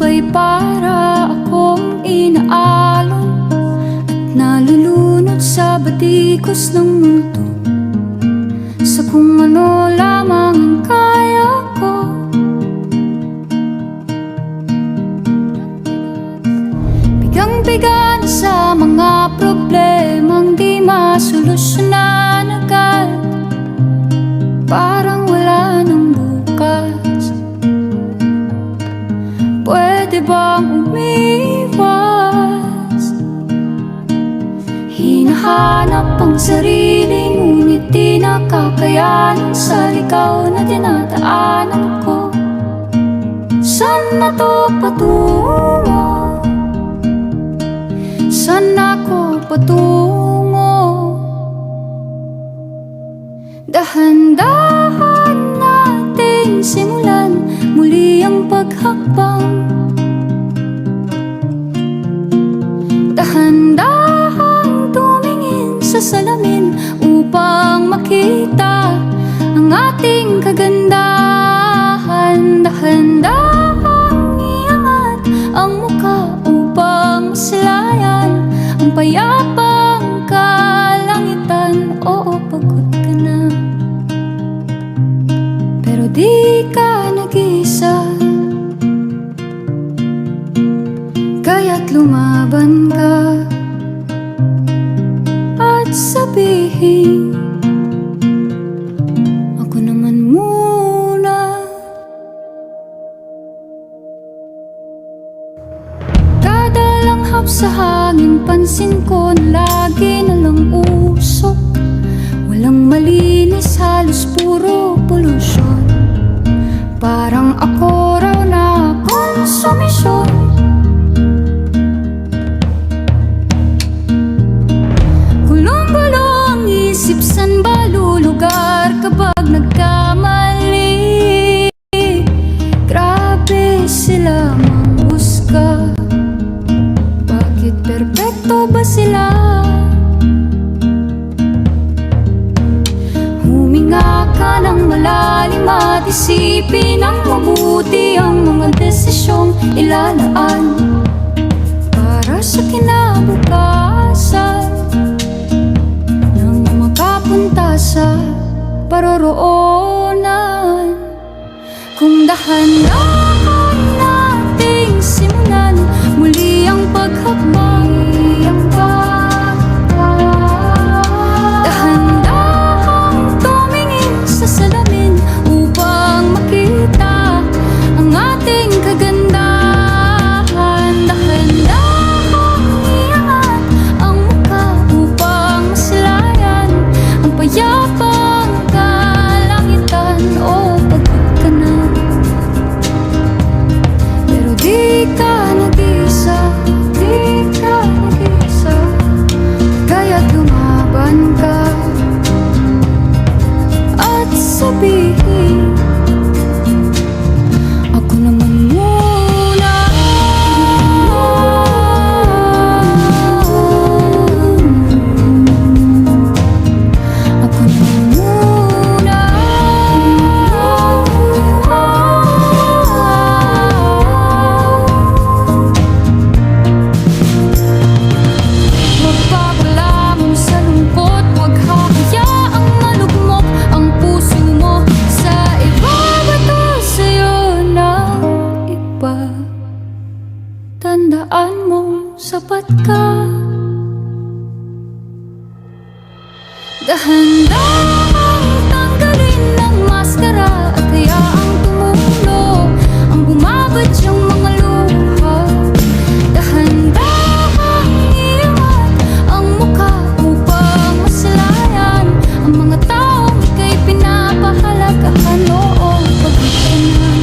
ay para akong inaalon at nalulunod sa batikos ng mundo, sa kung ano lamang ang kaya ko. Bigang-biga na sa mga problemang di masolusyonan agad, parang wala nang bukas. Pwede bang umiwas? Hinahanap ang sarili, ngunit di nakakayanan sa ligaw na dinadaanan ko. Saan na to patungo? Saan ako patungo? Dahan-dahan nating simulan muli ang paghakbang. Dahan-dahan tumingin sa salamin upang makita ang ating kagandahan. Dahan-dahan iangat ang mukha upang masilayan ang payapang kalangitan. Oo, pagod ka na, pero di ka nag-isa, kaya't lumaban ka at sabihin, ako naman muna. Kada langhap sa hangin, pansin ko na lagi na lang usok. Walang malinis, halos puro polusyon. Parang ako raw na konsumisyon. Gulong-gulo ang isip, san ba lulugar kapag nagkamali? Grabe sila manghusga, bakit perpekto ba sila? Huminga ka ng malalim at isipin ng mabuti ang mga desisyong ilalaan para sa kinabukasan, nang makapunta sa paroroonan. Kung dahan-dahan nating simulan muli ang paghakbang. Dahan-dahan tumingin sa salamin upang makita ang ating kagandahan. Dahan-dahan iangat ang mukha upang masilayan ang payapang kalangitan. O pagod ka na, pero di ka nag-isa, di ka nag-isa, kaya't lumaban ka at sabihin, ako naman muna. Ako naman muna. Magpapalamon sa lungkot, huwag hahayaang malugmok ang puso mo sa iba. Bato sa'yo ng iba, tandaan mong sapat ka. Dahan-dahan tanggalin ang maskara at hayaang tumulo ang bumabad yung mga luha. Dahan-dahan iangat ang mukha upang masilayan ang mga taong ika'y pinapahalagahan. Oo, pagod ka na,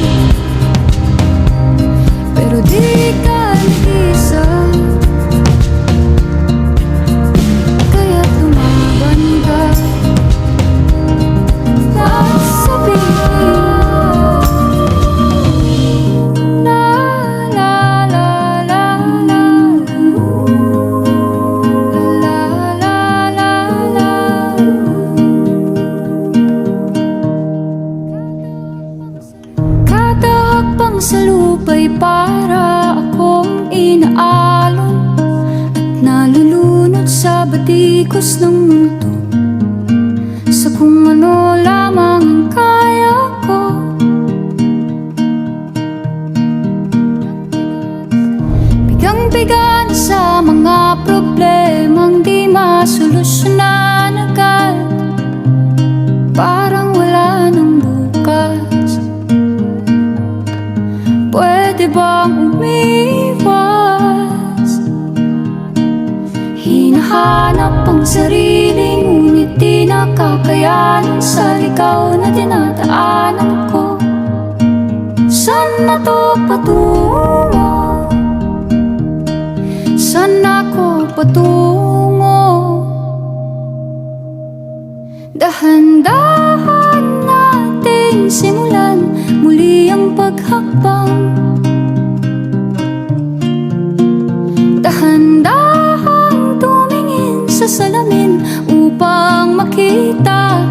pero di ka nag-isa, kaya't lumaban ka batikos ng mundo, sa kung ano lamang ang kaya ko. Bigang-biga na sa mga problemang di masolusyonan agad, parang wala nang bukas. Pwede bang umiwas? Hinahanap ang sarili, ngunit di nakakayanan sa ligaw na dinadaanan ko. Saan na to patungo? Saan ako patungo? Dahan-dahan natin simulan muli ang paghakbang. Dahan-dahan tumingin sa salamin upang makita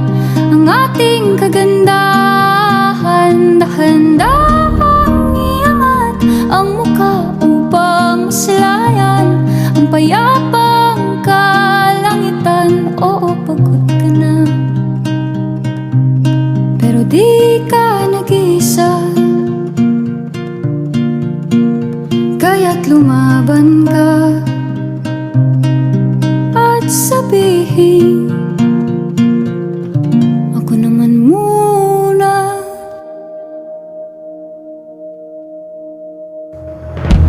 ang ating kagandahan. Dahan-dahan iangat ang mukha upang masilayan ang payapang kalangitan. Oo, pagod ka na, pero di ka nag-iisa, kaya't lumaban ka at sabihin, ako naman muna.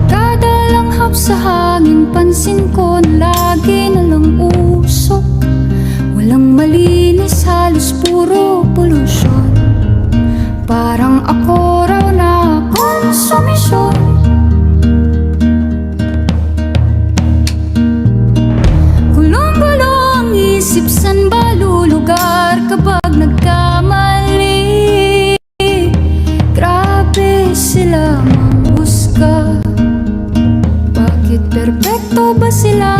Kada langhap sa hangin, pansin ko na lagi na lang usok. Walang malinis, halos puro polusyon. Parang ako raw na konsumisyon. Gulong-gulong ang isip, san ba lulugar kapag nagkamali? Grabe sila manghusga, bakit perpekto ba sila?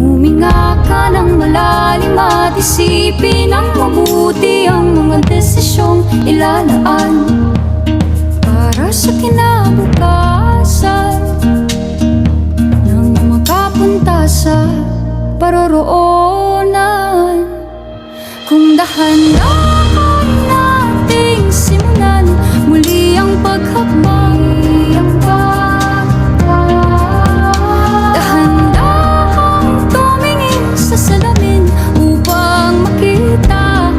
Huminga ka ng malalim at isipin ng mabuti ang mga desisyong ilalaan para sa kinabukasan, nang makapunta sa paroroonan. Kung dahan-dahan nating simulan muli ang paghakbang. Dahan-dahan tumingin sa salamin upang makita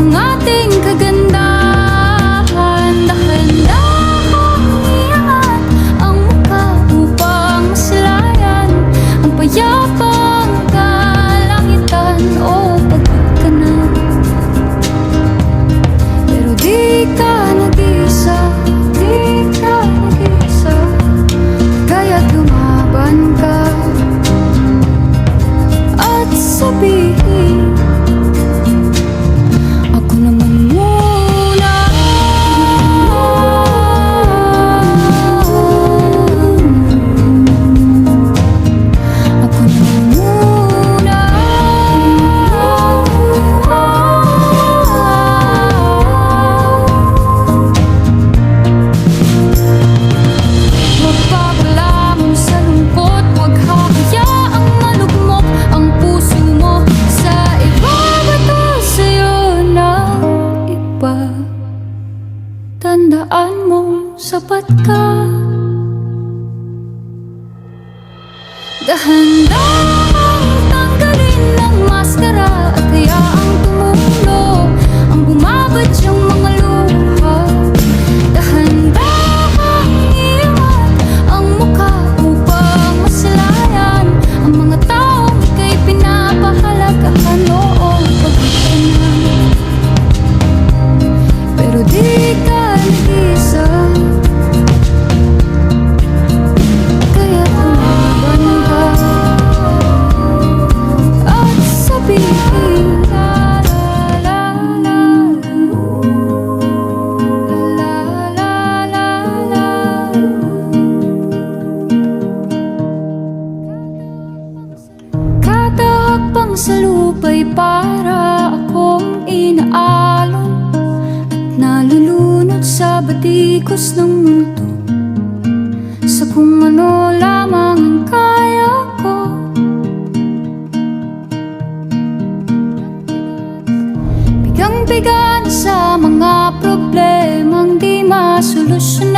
ang ating kagandahan. Dahan-dahan iangat ang mukha upang masilayan ang payapang kalangitan. Oh, pagod ka na, pero di ka nag-iisa, di ka nag-iisa, kaya't lumaban ka at sabihin, ako naman muna. Ako naman muna. Magpapalamon sa lungkot, huwag hahayaang malugmok ang puso mo sa iba. Bato sa'yo ng iba, tandaan mong sapat ka. Dahan-dahan tanggalin ang maskara at hayaang tumulo ang bumabadyang mga luha. Dahan-dahan iangat ang mukha upang masilayan ang mga taong ika'y pinapahalagahan. Oo, pagod ka na, pero di ka nag-iisa, kaya lumaban ka at sabihin, la la la la, la la la la. Kada hakbang sa lupa'y para akong inaalon at nalulunod sa batikos ng mundo, sa kung ano lamang ang kaya siya